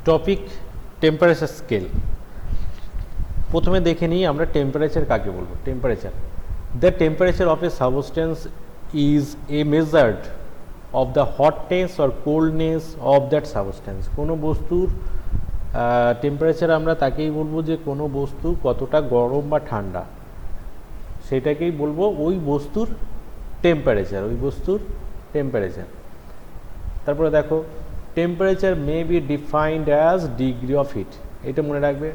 Topic temperature scale. প্রথমে দেখে নিই আমরা টেম্পারেচার কাকে বলবো। Temperature, the temperature of A substance is a measured of the hotness or coldness of that substance. কোনো বস্তুর টেম্পারেচার আমরা তাকেই বলবো যে কোনো বস্তু কতটা গরম বা ঠান্ডা, সেটাকেই বলবো ওই বস্তুর টেম্পারেচার, ওই বস্তুর টেম্পারেচার। তারপরে দেখো, temperature may be defined as degree of heat. এটা মনে রাখবে,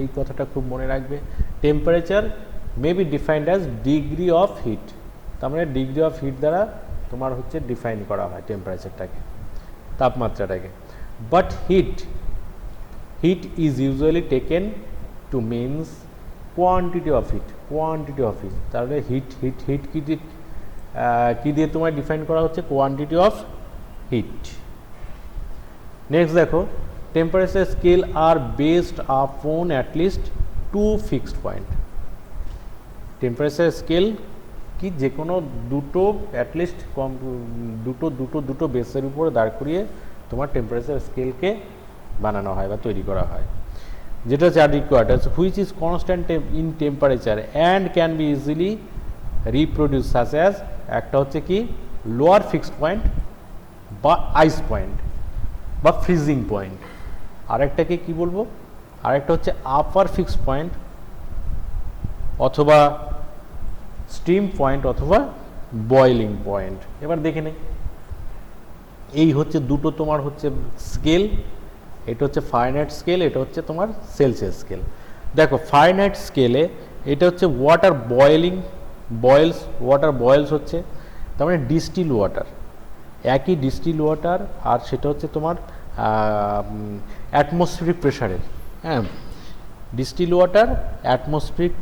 এই কথাটা খুব মনে রাখবে। Temperature may be defined as degree of heat, তার মানে ডিগ্রি অফ হিট দ্বারা তোমার হচ্ছে ডিফাইন করা হয় টেম্পারেচারটাকে, তাপমাত্রাটাকে। But heat is usually taken to means quantity of heat, quantity of heat. তাহলে হিট কী দিয়ে তোমার ডিফাইন করা হচ্ছে? Quantity of heat. নেক্সট দেখো, টেম্পারেচার স্কেল আর based upon at least two fixed point. Temperature scale কি যে কোনো দুটো অ্যাটলিস্ট দুটো বেসের উপরে দাঁড় করিয়ে তোমার টেম্পারেচার স্কেলকে বানানো হয় বা তৈরি করা হয়। যেটা হচ্ছে আর required which is constant in temperature and can be easily reproduce such as, একটা হচ্ছে কি লোয়ার ফিক্সড পয়েন্ট বা আইস পয়েন্ট বা ফ্রিজিং পয়েন্ট। আরেকটাকে কি বলবো? আরেকটা হচ্ছে আপার ফিক্সড পয়েন্ট অথবা স্টিম পয়েন্ট অথবা বয়েলিং পয়েন্ট। এবার দেখে নেই, এই হচ্ছে দুটো তোমার হচ্ছে স্কেল। এটা হচ্ছে ফারেনহাইট স্কেল, এটা হচ্ছে তোমার সেলসিয়াস স্কেল। দেখো ফারেনহাইট স্কেলে এটা হচ্ছে ওয়াটার বয়েলস হচ্ছে তার মানে ডিস্টিল ওয়াটার, একই ডিস্টিল ওয়াটার, আর সেটা হচ্ছে তোমার অ্যাটমসফিয়ারিক প্রেশারে। হ্যাঁ, ডিস্টিল ওয়াটার অ্যাটমসফিয়ারিক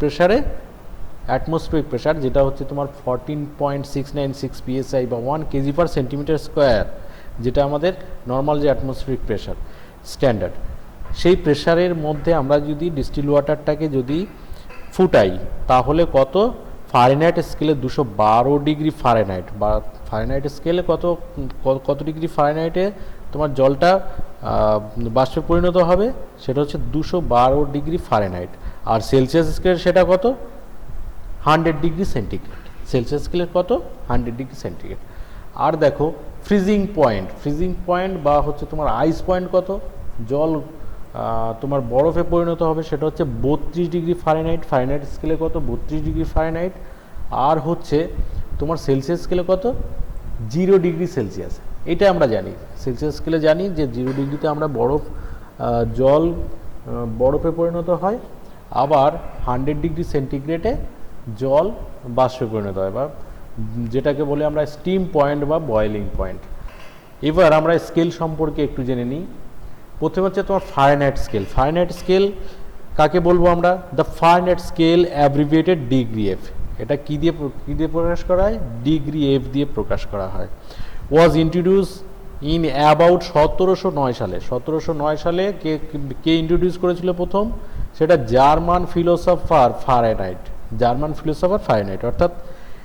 প্রেশার যেটা হচ্ছে তোমার 14.696 PSI বা 1 kg/cm², যেটা আমাদের নর্মাল যে অ্যাটমসফিয়ারিক প্রেশার স্ট্যান্ডার্ড, সেই প্রেশারের মধ্যে আমরা যদি ডিস্টিল ওয়াটারটাকে যদি ফুটাই তাহলে কত? ফারেনহাইট স্কেলে 212 ডিগ্রি ফারেনহাইট, বা ফারেনহাইট স্কেলে কত ডিগ্রি ফারেনহাইটে তোমার জলটা বাষ্পে পরিণত হবে? সেটা হচ্ছে 212 ডিগ্রি ফারেনহাইট। আর সেলসিয়াস স্কেলে সেটা কত? 100 ডিগ্রি সেন্টিগ্রেড। সেলসিয়াস স্কেলের কত? 100 ডিগ্রি সেন্টিগ্রেড। আর দেখো ফ্রিজিং পয়েন্ট বা হচ্ছে তোমার আইস পয়েন্ট কত? জল তোমার বরফে পরিণত হবে, সেটা হচ্ছে 32 ডিগ্রি ফারেনহাইট। ফারেনহাইট স্কেলে কত? 32 ডিগ্রি ফারেনহাইট। আর হচ্ছে তোমার সেলসিয়াস স্কেলে কত? 0 ডিগ্রি সেলসিয়াস। এটা আমরা জানি, সেলসিয়াস স্কেলে জানি যে 0 ডিগ্রিতে আমরা জল বরফে পরিণত হয়, আবার 100 ডিগ্রি সেন্টিগ্রেডে জল বাষ্পে পরিণত হয়, বা যেটাকে বলে আমরা স্টিম পয়েন্ট বা বয়েলিং পয়েন্ট। এবার আমরা স্কেল সম্পর্কে একটু জেনে নিই। প্রথমে হচ্ছে তোমার ফারেনহাইট স্কেল কাকে বলবো আমরা? The Fahrenheit scale abbreviated degree F. এটা কি দিয়ে প্রকাশ করা হয়? ডিগ্রি এফ দিয়ে প্রকাশ করা হয়। ওয়াজ ইন্ট্রোডিউস ইন অ্যাবাউট 1709 সালে। 1709 সালে কে ইন্ট্রোডিউস করেছিল প্রথম? সেটা জার্মান ফিলোসফার ফারেনহাইট। অর্থাৎ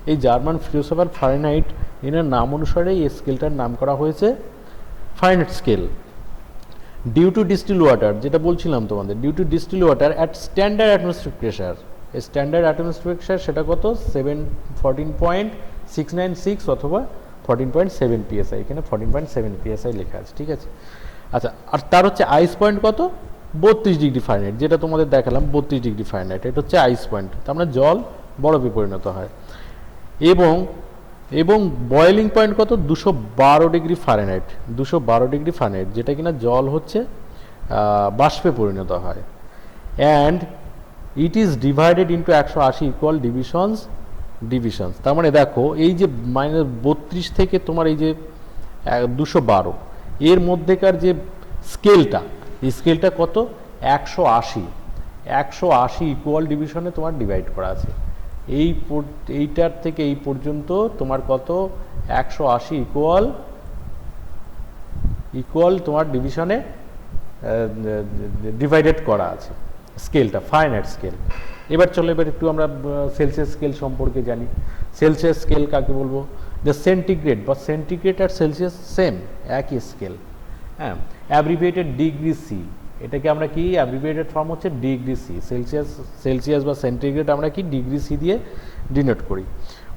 এই জার্মান ফিলোসফার ফারেনহাইট, এনার নাম অনুসারে এই স্কেলটার নাম করা হয়েছে Fahrenheit scale. Due to distil water, যেটা বলছিলাম তোমাদের, due to distil water at standard atmospheric pressure. Standard atmospheric pressure সেটা কত? 14.696 অথবা 14.7 PSI। এখানে 14.7 PSI লেখা আছে, ঠিক আছে। আচ্ছা, আর তার হচ্ছে আইস পয়েন্ট কত? 32 ডিগ্রি ফারেনহাইট, যেটা তোমাদের দেখালাম 32 ডিগ্রি ফারেনহাইট। এটা হচ্ছে আইস পয়েন্ট, তার মানে জল বরফে পরিণত হয়। এবং বয়েলিং পয়েন্ট কত? 212 ডিগ্রি ফারেনহাইট। 212 ডিগ্রি ফারেনহাইট, যেটা কিনা জল হচ্ছে বাষ্পে পরিণত হয়। And it is divided into 180 equal divisions. তার মানে দেখো এই যে -32 থেকে তোমার এই যে 212, এর মধ্যেকার যে স্কেলটা, এই স্কেলটা কত? 180 ইকুয়াল ডিভিশনে তোমার ডিভাইড করা আছে। এইটার থেকে এই পর্যন্ত তোমার কত? 180 ইকুয়াল তোমার ডিভিশনে ডিভাইডেড করা আছে স্কেলটা, ফারেনহাইট স্কেল। এবার একটু আমরা সেলসিয়াস স্কেল সম্পর্কে জানি। সেলসিয়াস স্কেল কাকে বলবো? দ্য সেন্টিগ্রেড আর সেলসিয়াস সেম, একই স্কেল। হ্যাঁ, অ্যাব্রিভিয়েটেড ডিগ্রি সি, এটাকে আমরা কি অ্যাব্রিভিয়েটেড ফর্ম হচ্ছে ডিগ্রি সি, সেলসিয়াস বা সেন্টিগ্রেড আমরা কি ডিগ্রি সি দিয়ে ডিনোট করি।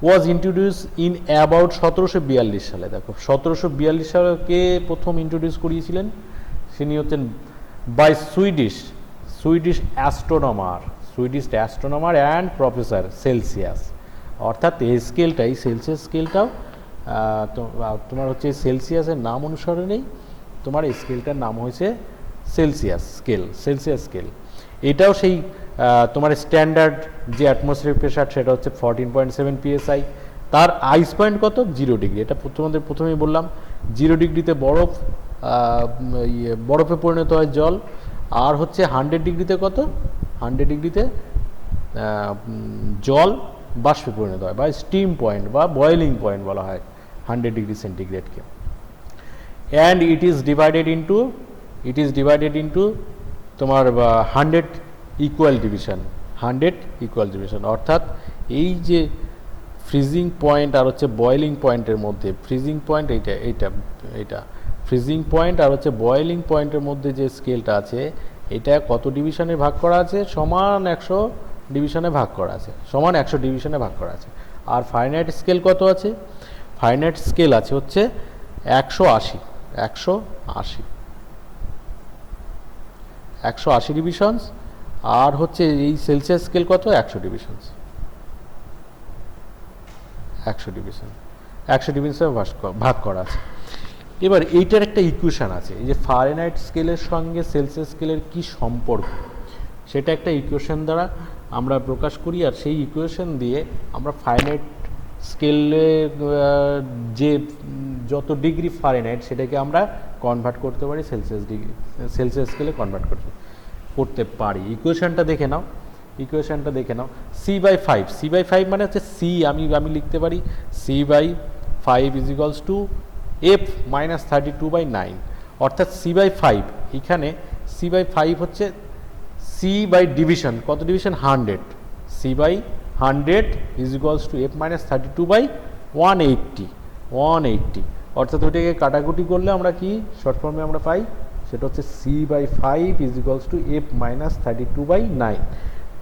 ওয়াজ ইন্ট্রোডিউস ইন অ্যাবাউট 1742 সালে। দেখো 1742 সালে কে প্রথম ইন্ট্রোডিউস করিয়েছিলেন? তিনি হচ্ছেন by Swedish astronomer and professor Celsius. অর্থাৎ এই স্কেলটাই সেলসিয়াস স্কেলটাও তোমার হচ্ছে সেলসিয়াসের নাম অনুসারে নেই, তোমার এই স্কেলটার নাম হয়েছে সেলসিয়াস স্কেল। এটাও সেই তোমার স্ট্যান্ডার্ড যে অ্যাটমসফিয়ারিক প্রেশার সেটা হচ্ছে 14.7 psi। তার আইস পয়েন্ট কত? 0 ডিগ্রি। এটা তোমাদের প্রথমেই বললাম 0 ডিগ্রিতে বরফে পরিণত হয় জল। আর হচ্ছে 100 ডিগ্রিতে কত? 100 ডিগ্রিতে জল বাষ্পে পরিণত হয়, বা স্টিম পয়েন্ট বা বয়েলিং পয়েন্ট বলা হয় 100 ডিগ্রি সেন্টিগ্রেডকে। And it is divided into তোমার 100 ইকুয়াল ডিভিশন। অর্থাৎ এই যে ফ্রিজিং পয়েন্ট আর হচ্ছে বয়েলিং পয়েন্টের মধ্যে, ফ্রিজিং পয়েন্ট এইটা ফ্রিজিং পয়েন্ট আর হচ্ছে বয়েলিং পয়েন্টের মধ্যে যে স্কেলটা আছে, এটা কত ডিভিশনে ভাগ করা আছে? সমান 100 ডিভিশনে ভাগ করা আছে। আর ফাইনাইট স্কেল কত আছে? ফাইনাইট স্কেল আছে হচ্ছে 180 ডিভিশনস। আর হচ্ছে এই সেলসিয়াস স্কেল কত? 100 ডিভিশনস। 100 ডিভিশনে ভাগ করা আছে। এবার এইটার একটা ইকুয়েশন আছে, এই যে ফারেনহাইট স্কেলের সঙ্গে সেলসিয়াস স্কেলের কি সম্পর্ক, সেটা একটা ইকুয়েশন দ্বারা আমরা প্রকাশ করি। আর সেই ইকুয়েশন দিয়ে আমরা ফারেনহাইট স্কেলে যে যত ডিগ্রি ফারেনহাইট সেটাকে আমরা কনভার্ট করতে পারি সেলসিয়াস স্কেলে কনভার্ট করতে পারি। ইকুয়েশনটা দেখে নাও। C/5 মানে হচ্ছে সি, আমি লিখতে পারি C/5 = F-32/9। অর্থাৎ C/5, এখানে C/5 হচ্ছে C/, ডিভিশন কত? ডিভিশন 100। C/100 = F-32/180। অর্থাৎ ওইটাকে কাটাকুটি করলে আমরা কি শর্ট ফর্মে আমরা পাই? সেটা হচ্ছে C/5 = F-32/9।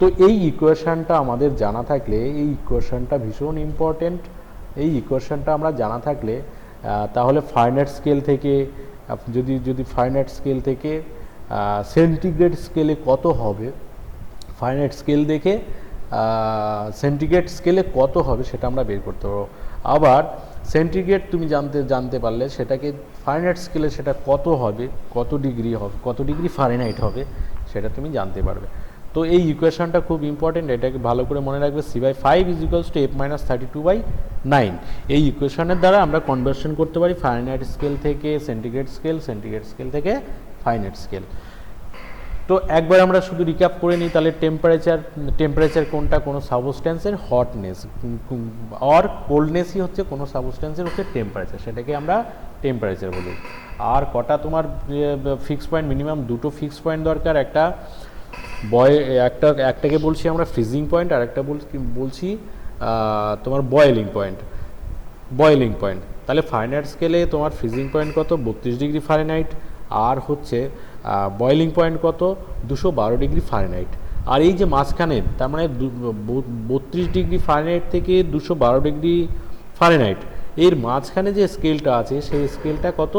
তো এই ইকুয়েশনটা আমাদের জানা থাকলে, এই ইকুয়েশনটা ভীষণ ইম্পর্টেন্ট। এই ইকুয়েশনটা আমরা জানা থাকলে তাহলে ফারেনহাইট স্কেল থেকে যদি ফারেনহাইট স্কেল থেকে সেন্টিগ্রেড স্কেলে কত হবে, ফারেনহাইট স্কেল দেখে সেন্টিগ্রেড স্কেলে কত হবে সেটা আমরা বের করতে পারবো। আবার সেন্টিগ্রেড তুমি জানতে পারলে সেটাকে ফারেনহাইট স্কেলে সেটা কত হবে, কত ডিগ্রি ফারেনহাইট হবে সেটা তুমি জানতে পারবে। তো এই ইকুয়েশনটা খুব ইম্পর্টেন্ট, এটাকে ভালো করে মনে রাখবে। C/5 = F-32/9। এই ইকুয়েশনের দ্বারা আমরা কনভার্সন করতে পারি ফারেনহাইট স্কেল থেকে সেন্টিগ্রেড স্কেল থেকে ফারেনহাইট স্কেল। তো একবার আমরা শুধু রিক্যাপ করে নিই তাহলে। টেম্পারেচার কোনটা? কোনো সাবস্ট্যান্সের হটনেস আর কোল্ডনেসই হচ্ছে কোনো সাবস্ট্যান্সের হচ্ছে টেম্পারেচার, সেটাকে আমরা টেম্পারেচার বলি। আর কটা তোমার ফিক্স পয়েন্ট? মিনিমাম দুটো ফিক্স পয়েন্ট দরকার। একটাকে বলছি আমরা ফ্রিজিং পয়েন্ট, আর একটা বলছি তোমার বয়েলিং পয়েন্ট। তাহলে ফারেনহাইট স্কেলে তোমার ফ্রিজিং পয়েন্ট কত? 32 ডিগ্রি ফারেনহাইট। আর হচ্ছে বয়েলিং পয়েন্ট কত? 212 ডিগ্রি ফারেনহাইট। আর এই যে মাঝখানে, তার মানে 32 ডিগ্রি ফারেনহাইট থেকে 212 ডিগ্রি ফারেনহাইট, এর মাঝখানে যে স্কেলটা আছে সেই স্কেলটা কত?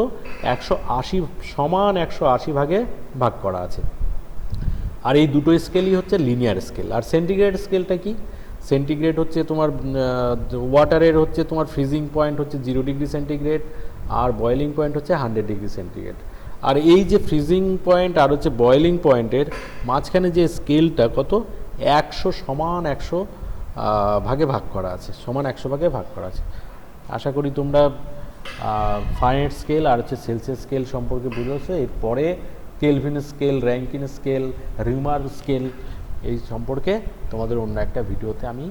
180 ভাগে ভাগ করা আছে। আর এই দুটো স্কেলই হচ্ছে লিনিয়ার স্কেল। আর সেন্টিগ্রেড স্কেলটা কি? সেন্টিগ্রেড হচ্ছে তোমার ওয়াটারের হচ্ছে তোমার ফ্রিজিং পয়েন্ট হচ্ছে 0 ডিগ্রি সেন্টিগ্রেড, আর বয়েলিং পয়েন্ট হচ্ছে 100 ডিগ্রি সেন্টিগ্রেড। আর এই যে ফ্রিজিং পয়েন্ট আর হচ্ছে বয়েলিং পয়েন্টের মাঝখানে যে স্কেলটা কত? 100 ভাগে ভাগ করা আছে, 100 ভাগে ভাগ করা আছে। আশা করি তোমরা ফারেনহাইট স্কেল আর হচ্ছে সেলসিয়াস স্কেল সম্পর্কে বুঝেছো। এরপরে Kelvin scale, Rankine scale, Reaumur scale এই সম্পর্কে তোমাদের অন্য একটা ভিডিওতে আমি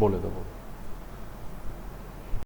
বলে দেবো।